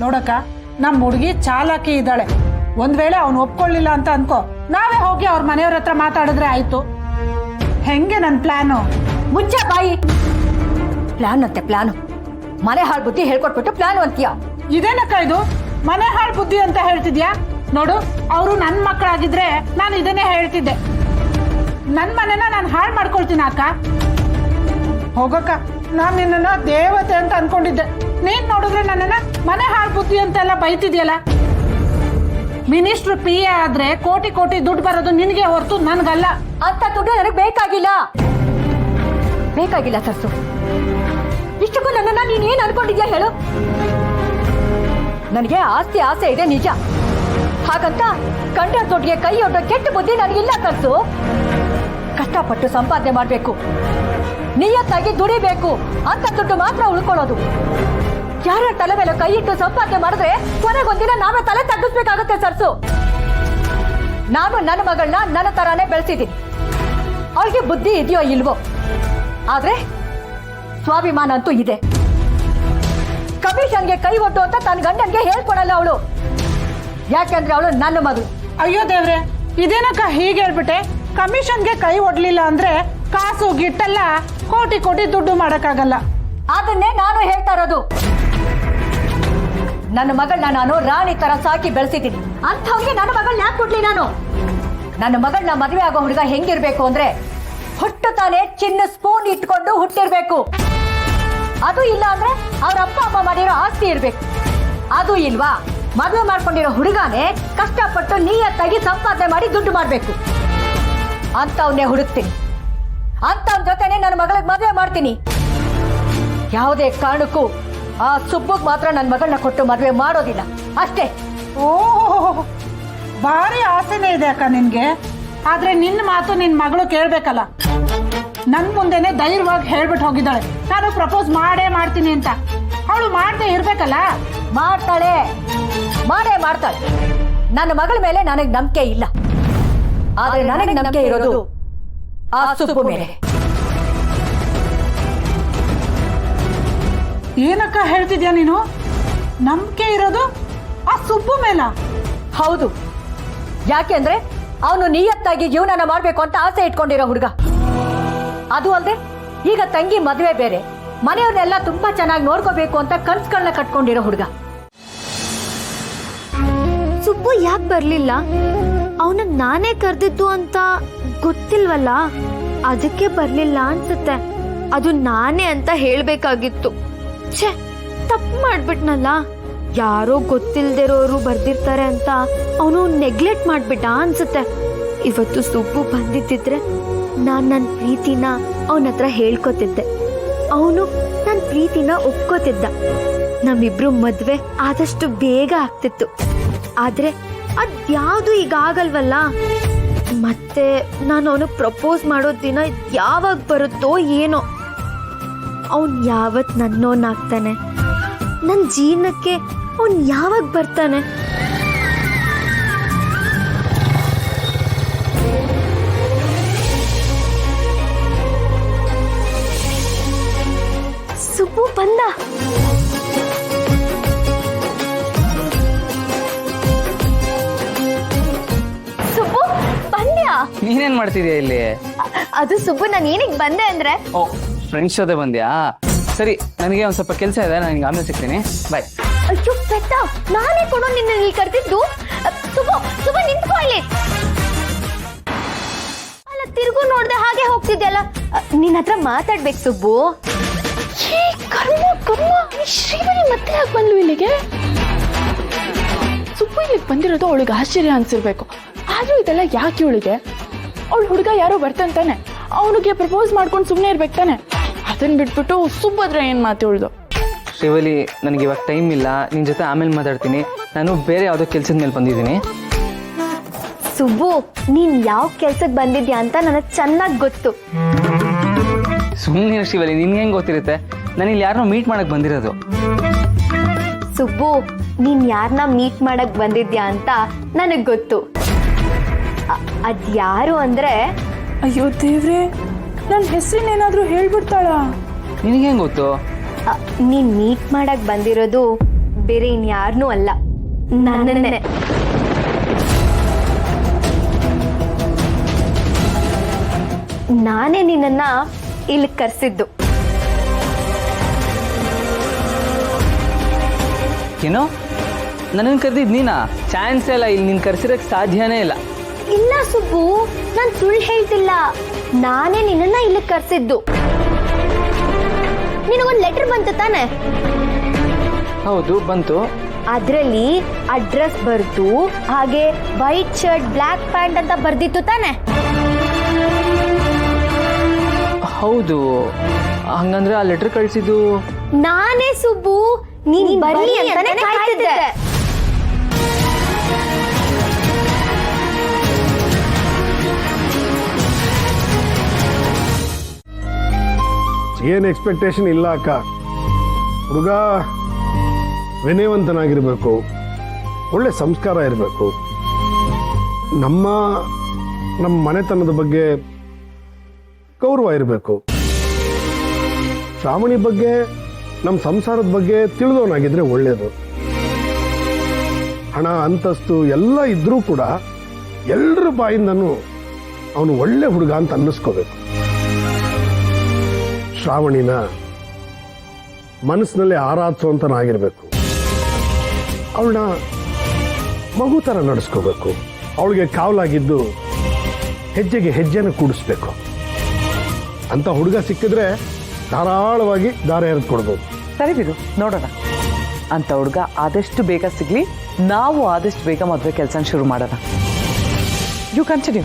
ನೋಡಕ್ಕ ನಮ್ಮ ಹುಡುಗಿ ಚಾಲಾಕಿ ಇದ್ದಾಳೆ. ಒಂದ್ ವೇಳೆ ಅವ್ನು ಒಪ್ಕೊಳ್ಳಿಲ್ಲ ಅಂತ ಅನ್ಕೋ, ನಾವೇ ಹೋಗಿ ಅವ್ರ ಮನೆಯವ್ರ ಹತ್ರ ಮಾತಾಡಿದ್ರೆ ಆಯ್ತು. ಹೆಂಗೆ ನನ್ ಪ್ಲಾನು? ಮುಚ್ಚ ಬಾಯಿ. ಪ್ಲಾನ್ ಅಂತೆ ಪ್ಲಾನು. ಮನೆ ಹಾಳು ಬುದ್ಧಿ ಹೇಳ್ಕೊಟ್ಬಿಟ್ಟು ಪ್ಲಾನ್ ಅಂತೀಯ? ಇದೇನಕ್ಕ ಇದು? ಮನೆ ಹಾಳು ಬುದ್ಧಿ ಅಂತ ಹೇಳ್ತಿದ್ಯಾ? ನೋಡು, ಅವರು ನನ್ ಮಕ್ಕಳಾಗಿದ್ರೆ ನಾನು ಇದನ್ನೇ ಹೇಳ್ತಿದ್ದೆ. ನನ್ ಮನೆನ ನಾನು ಹಾಳು ಮಾಡ್ಕೊಳ್ತೀನಿ ಅಕ್ಕ. ಹೋಗಕ್ಕ, ನಾನ್ ನಿನ್ನ ದೇವತೆ ಅಂತ ಅನ್ಕೊಂಡಿದ್ದೆ. ನೀನ್ ನೋಡಿದ್ರೆ ನನ್ನನ್ನ ಮನೆ ಹಾಳು ಬುದ್ಧಿ ಅಂತೆಲ್ಲ ಬೈತಿದ್ಯಲ್ಲ. ಮಿನಿಸ್ಟ್ರು PA ಆದ್ರೆ ಕೋಟಿ ಕೋಟಿ ದುಡ್ಡು ಬರೋದು ನಿನ್ಗೆ ಹೊರತು ನನ್ಗಲ್ಲ. ಅಂತ ದುಡ್ಡು ನನಗೆ ಬೇಕಾಗಿಲ್ಲ ಸರ್ಸು. ಇಷ್ಟಕ್ಕೂ ನನ್ನನ್ನ ನೀನ್ ಏನ್ ಅನ್ಕೊಂಡಿದ್ಯಾ ಹೇಳು? ನನಗೆ ಆಸ್ತಿ ಆಸೆ ಇದೆ ನಿಜ. ಹಾಗಂತ ಕಂಡ ದುಡ್ಡಿಗೆ ಕೈ ಒಡ್ಡೋ ಕೆಟ್ಟ ಬುದ್ಧಿ ನನಗಿಲ್ಲ ಸರ್ಸು. ಕಷ್ಟಪಟ್ಟು ಸಂಪಾದನೆ ಮಾಡ್ಬೇಕು, ನಿಯತ್ತಾಗಿ ದುಡಿಬೇಕು. ಅಂತ ದುಡ್ಡು ಮಾತ್ರ ಉಳ್ಕೊಳ್ಳೋದು. ಯಾರ ತಲೆ ಮೇಲೆ ಕೈ ಇಟ್ಟು ಸಂಪಾದನೆ ಮಾಡಿದ್ರೆ ಕೊನೆಗೊಂದಿನ ನಾವೇ ತಲೆ ತಗ್ಗಿಸ್ಬೇಕಾಗುತ್ತೆ ಸರ್ಸು. ನಾನು ನನ್ನ ಮಗಳನ್ನ ನನ್ನ ತರಾನೇ ಬೆಳೆಸಿದ್ದೀನಿ. ಅವಳಿಗೆ ಬುದ್ಧಿ ಇದೆಯೋ ಇಲ್ವೋ, ಆದ್ರೆ ಸ್ವಾಭಿಮಾನ ಅಂತೂ ಇದೆ. ಕಮಿಷನ್ಗೆ ಕೈ ಒಟ್ಟು ಅಂತ ತನ್ನ ಗಂಡನ್ಗೆ ಹೇಳ್ಕೊಡಲ್ಲ ಅವಳು. ಯಾಕೆಂದ್ರೆ ಅವಳು ನನ್ನ ಮಗಳು. ಅಯ್ಯೋ ದೇವ್ರೆ, ಇದೇನಕ್ಕ ಹೀಗೆ ಹೇಳ್ಬಿಟ್ಟೆ? ಕಮಿಷನ್ಗೆ ಕೈ ಒಡ್ಲಿಲ್ಲ ಅಂದ್ರೆ ಕಾಸು ಗಿಟ್ಟೆಲ್ಲ ಕೋಟಿ ಕೋಟಿ ದುಡ್ಡು ಮಾಡಕ್ಕಾಗಲ್ಲ. ಅದನ್ನೇ ನಾನು ಹೇಳ್ತಾ ಇರೋದು. ನನ್ನ ಮಗಳನ್ನ ನಾನು ರಾಣಿ ತರ ಸಾಕಿ ಬೆಳೆಸಿದ್ದೀನಿ. ಅಂಥವ್ರಿಗೆ ನನ್ನ ಮಗಳನ್ನ ಯಾಕೆ ಕೊಡ್ಲಿ ನಾನು? ನನ್ನ ಮಗಳನ್ನ ಮದುವೆ ಆಗೋ ಹುಡುಗ ಹೆಂಗಿರ್ಬೇಕು ಅಂದ್ರೆ ಹುಟ್ಟು ತಾನೇ ಚಿನ್ನ ಸ್ಪೂನ್ ಇಟ್ಕೊಂಡು ಹುಟ್ಟಿರ್ಬೇಕು. ಅದು ಇಲ್ಲ ಅಂದ್ರೆ ಅವ್ರ ಅಪ್ಪ ಅಮ್ಮ ಮಾಡಿರೋ ಆಸ್ತಿ ಇರ್ಬೇಕು. ಅದು ಇಲ್ವಾ, ಮದುವೆ ಮಾಡ್ಕೊಂಡಿರೋ ಹುಡುಗನೇ ಕಷ್ಟಪಟ್ಟು ನಿಯತ್ತಾಗಿ ಸಂಪಾದನೆ ಮಾಡಿ ದುಡ್ಡು ಮಾಡ್ಬೇಕು. ಅಂತವನ್ನೇ ಹುಡುಕ್ತೀನಿ. ಅಂತವನ ಜೊತೆನೆ ನನ್ನ ಮಗಳಿಗೆ ಮದುವೆ ಮಾಡ್ತೀನಿ. ಯಾವುದೇ ಕಾರಣಕ್ಕೂ ಆ ಸುಬ್ಬಗ್ ಮಾತ್ರ ನನ್ನ ಮಗಳನ್ನ ಕೊಟ್ಟು ಮದುವೆ ಮಾಡೋದಿಲ್ಲ ಅಷ್ಟೇ. ಓಹ್, ಭಾರಿ ಆಸೆನೇ ಇದೆ ಅಕ್ಕ ನಿನ್ಗೆ. ಆದ್ರೆ ನಿನ್ನ ಮಾತು ನಿನ್ ಮಗಳು ಕೇಳ್ಬೇಕಲ್ಲ. ನನ್ ಮುಂದೆನೆ ಧೈರ್ಯವಾಗಿ ಹೇಳ್ಬಿಟ್ಟು ಹೋಗಿದ್ದಾಳೆ, ನಾನು ಪ್ರಪೋಸ್ ಮಾಡೇ ಮಾಡ್ತೀನಿ ಅಂತ. ಅವಳು ಮಾಡದೆ ಇರ್ಬೇಕಲ್ಲ. ಮಾಡ್ತಾಳೆ, ಮಾಡೇ ಮಾಡ್ತಾಳೆ. ನನ್ನ ಮಗಳ ಮೇಲೆ ನನಗೆ ನಂಬಿಕೆ ಇಲ್ಲ, ಆದ್ರೆ ನನಗೆ ನಂಬಿಕೆ ಇರೋದು ಆ ಸುಬ್ಬು ಮೇಲೆ. ಏನಕ್ಕ ಹೇಳ್ತಿದ್ಯಾ ನೀನು? ನಂಬಿಕೆ ಇರೋದು ಆ ಸುಬ್ಬು ಮೇಲ? ಹೌದು. ಯಾಕೆಂದ್ರೆ ಅವನು ನಿಯತ್ತಾಗಿ ಜೀವನ ಮಾಡ್ಬೇಕು ಅಂತ ಆಸೆ ಇಟ್ಕೊಂಡಿರೋ ಹುಡುಗ. ಅದು ಅಲ್ಲದೆ ಈಗ ತಂಗಿ ಮದುವೆ ಬೇರೆ, ಮನೆಯವ್ರನ್ನೆಲ್ಲ ತುಂಬಾ ಚೆನ್ನಾಗಿ ನೋಡ್ಕೋಬೇಕು ಅಂತ ಕನ್ಸುಗಳನ್ನ ಕಟ್ಕೊಂಡಿರೋ ಹುಡುಗ. ಸುಬ್ಬು ಯಾಕೆ ಬರ್ಲಿಲ್ಲ? ಅವನನ್ನ ನಾನೇ ಕರೆದಿದ್ದು ಅಂತ ಗೊತ್ತಿಲ್ವಲ್ಲ, ಅದಕ್ಕೆ ಬರ್ಲಿಲ್ಲ ಅನ್ಸುತ್ತೆ. ಅದು ನಾನೇ ಅಂತ ಹೇಳ್ಬೇಕಾಗಿತ್ತು. ಛೇ, ತಪ್ಪು ಮಾಡ್ಬಿಟ್ನಲ್ಲ. ಯಾರೋ ಗೊತ್ತಿಲ್ದಿರೋರು ಬರ್ದಿರ್ತಾರೆ ಅಂತ ಅವನು ನೆಗ್ಲೆಕ್ಟ್ ಮಾಡ್ಬಿಟ್ಟ ಅನ್ಸುತ್ತೆ. ಇವತ್ತು ಸುಬ್ಬು ಬಂದಿದ್ದಿದ್ರೆ ನಾನು ನನ್ನ ಪ್ರೀತಿನ ಅವನ ಹತ್ರ ಹೇಳ್ಕೊತಿದ್ದೆ. ಅವನು ನನ್ನ ಪ್ರೀತಿನ ಒಪ್ಕೋತಿದ್ದ. ನಮ್ಮಿಬ್ರು ಮದ್ವೆ ಆದಷ್ಟು ಬೇಗ ಆಗ್ತಿತ್ತು. ಆದ್ರೆ ಅದ್ಯಾವುದು ಈಗ ಆಗಲ್ವಲ್ಲ. ಮತ್ತೆ ನಾನು ಅವನು ಪ್ರಪೋಸ್ ಮಾಡೋ ದಿನ ಯಾವಾಗ ಬರುತ್ತೋ ಏನೋ. ಅವನ್ ಯಾವತ್ ನನ್ನೋನಾಗ್ತಾನೆ? ನನ್ನ ಜೀವನಕ್ಕೆ ಅವನ್ ಯಾವಾಗ ಬರ್ತಾನೆ? ಸುಬ್ಬು ಬಂದ. ಸುಬ್ಬು ಬಂದ್ಯಾ? ನೀನೇನ್ ಮಾಡ್ತಿದ್ಯಾ ಇಲ್ಲಿ? ಅದು ಸುಬ್ಬು, ನಾನು ಏನಕ್ಕೆ ಬಂದೆ ಅಂದ್ರೆ, ಓ, ಫ್ರೆಂಡ್ಸ್ ಜೊತೆ ಬಂದ್ಯಾ? ಸರಿ, ನನಗೆ ಒಂದ್ ಸ್ವಲ್ಪ ಕೆಲಸ ಇದೆ, ನಾನು ಆಮೇಲೆ ಸಿಗ್ತೀನಿ. ಬಾಯ್. ಅಯ್ಯೋ ಪೆಟ್ಟ, ನಾನೇ ಕೊಡೋ ನಿನ್ನ ಇಲ್ಲಿ ಕರೆದಿದ್ದು. ಸುಬ್ಬು ಸುಬ್ಬು ನಿಂತ್ಕೊ ಇಲ್ಲಿ. ಅಲ್ಲ, ತಿರುಗು ನೋಡ್ದೆ ಹಾಗೆ ಹೋಗ್ತಿದ್ಯಲ್ಲ. ನಿನ್ನ ಹತ್ರ ಮಾತಾಡ್ಬೇಕು ಸುಬ್ಬು. ಶ್ರೀವರಿ ಮತ್ತೆ ಯಾಕೆ ಬಂದ್ಲು ಇಲ್ಲಿಗೆ? ಸುಬ್ಬು ಇಲ್ಲಿಗೆ ಬಂದಿರೋದು ಅವಳಿಗೆ ಆಶ್ಚರ್ಯ ಅನ್ಸಿರ್ಬೇಕು. ಆದ್ರೂ ಇದೆಲ್ಲ ಯಾಕೆ ಇವಳಿಗೆ? ಅವಳು ಹುಡುಗ ಯಾರೋ ಬರ್ತಾನೆ, ಅವನಿಗೆ ಪ್ರಪೋಸ್ ಮಾಡ್ಕೊಂಡು ಸುಮ್ಮನೆ ಇರ್ಬೇಕು ತಾನೆ. ಅದನ್ನ ಬಿಟ್ಬಿಟ್ಟು ಸುಬ್ಬದ್ರ ಏನ್ ಮಾತು ಉಳ್ದು. ಶ್ರೀವಲಿ, ನನಗೆ ಇವಾಗ ಟೈಮ್ ಇಲ್ಲ, ನಿನ್ ಜೊತೆ ಆಮೇಲೆ ಮಾತಾಡ್ತೀನಿ. ನಾನು ಬೇರೆ ಯಾವುದೋ ಕೆಲ್ಸದ ಮೇಲೆ ಬಂದಿದ್ದೀನಿ. ಸುಬ್ಬು, ನೀನ್ ಯಾವ ಕೆಲ್ಸಕ್ಕೆ ಬಂದಿದ್ಯಾ ಅಂತ ನನಗೆ ಚೆನ್ನಾಗಿ ಗೊತ್ತು. ಸುಮ್ಮನೆ ಶ್ರೀವಲಿ, ನಿನ್ಗೆ ಹೆಂಗ್ ಗೊತ್ತಿರುತ್ತೆ? ನಾನು ಇಲ್ಲಿ ಯಾರನ್ನೋ ಮೀಟ್ ಮಾಡಕ್ ಬಂದಿರೋದು. ಸುಬ್ಬು, ನೀನ್ ಯಾರನ್ನ ಮೀಟ್ ಮಾಡಕ್ ಬಂದಿದ್ಯಾ ಅಂತ ನನಗ್ ಗೊತ್ತು. ಅದ್ಯಾರು ಅಂದ್ರೆ, ಅಯ್ಯೋ ದೇವ್ರೆ, ನನ್ನ ಹೆಸರಿನೇನಾದ್ರೂ ಹೇಳ್ಬಿಡ್ತಾಳ? ನಿನಗೆ ಹೆಂಗ್ ಗೊತ್ತು? ನೀನ್ ಮೀಟ್ ಮಾಡಕ್ ಬಂದಿರೋದು ಬೇರೆ ಇನ್ಯಾರನ್ನೂ ಅಲ್ಲ, ನನ್ನನ್ನೇ. ನಾನೇ ನಿನ್ನನ್ನ ಇಲ್ಲಿ ಕರೆಸಿದ್ದು. ಏನೋ ನನ್ನನ್ನು ಕರೆದಿದ್ದು ನೀನಾ? ಚಾನ್ಸೇ ಇಲ್ಲ, ಇಲ್ಲಿ ನೀನು ಕರೆಸಿರೋಕ್ಕೆ ಸಾಧ್ಯನೇ ಇಲ್ಲ. ಇಲ್ಲ ಸುಬ್ಬು, ನಾನು ಸುಳ್ಳು ಹೇಳ್ತಿಲ್ಲ. ನಾನೇ ನಿನ್ನನ್ನ ಇಲ್ಲಿ ಕರೆಸಿದ್ದು. ನಿನಗೊಂದು ಲೆಟರ್ ಬಂತು ತಾನೆ? ಹೌದು ಬಂತು. ಅದರಲ್ಲಿ ಅಡ್ರೆಸ್ ಬರ್ತು, ಹಾಗೆ ವೈಟ್ ಶರ್ಟ್ ಬ್ಲ್ಯಾಕ್ ಪ್ಯಾಂಟ್ ಅಂತ ಬರ್ದಿತ್ತು ತಾನೆ? ಹೌದು, ಹಂಗಂದ್ರೆ ಆ ಲೆಟರ್ ಕಳಿಸಿದ್ದು ನಾನೇ ಸುಬ್ಬು. ನೀನ್ ಬರ್ಲಿ ಅಂತಾನೆ ಕಾಯ್ತಿದ್ದೆ. ಏನು ಎಕ್ಸ್ಪೆಕ್ಟೇಷನ್ ಇಲ್ಲ ಅಕ್ಕ. ಹುಡುಗ ವಿನಯವಂತನಾಗಿರ್ಬೇಕು, ಒಳ್ಳೆ ಸಂಸ್ಕಾರ ಇರಬೇಕು, ನಮ್ಮ ಮನೆತನದ ಬಗ್ಗೆ ಗೌರವ ಇರಬೇಕು, ಶ್ರಾವಣಿ ಬಗ್ಗೆ ನಮ್ಮ ಸಂಸಾರದ ಬಗ್ಗೆ ತಿಳಿದವನಾಗಿದ್ರೆ ಒಳ್ಳೆಯದು. ಹಣ ಅಂತಸ್ತು ಎಲ್ಲ ಇದ್ರೂ ಕೂಡ ಎಲ್ಲರ ಬಾಯಿಂದನೂ ಅವನು ಒಳ್ಳೆ ಹುಡುಗ ಅಂತ ಅನ್ನಿಸ್ಕೋಬೇಕು. ಶ್ರಾವಣಿನ ಮನಸ್ಸಿನಲ್ಲಿ ಆರಾಧಿಸುವಂತನಾಗಿರ್ಬೇಕು, ಅವಳನ್ನ ಮಗು ಥರ ನಡೆಸ್ಕೋಬೇಕು, ಅವಳಿಗೆ ಕಾವಲಾಗಿದ್ದು ಹೆಜ್ಜೆಗೆ ಹೆಜ್ಜೆನ ಕೂಡಿಸ್ಬೇಕು. ಅಂತ ಹುಡುಗ ಸಿಕ್ಕಿದ್ರೆ ಧಾರಾಳವಾಗಿ ದಾರ ಎರೆದು ಕೊಡ್ಬೋದು. ಸರಿ ಬಿಡು, ನೋಡೋಣ. ಅಂತ ಹುಡುಗ ಆದಷ್ಟು ಬೇಗ ಸಿಗ್ಲಿ, ನಾವು ಆದಷ್ಟು ಬೇಗ ಮದುವೆ ಕೆಲಸ ಶುರು ಮಾಡೋಣ. You continue.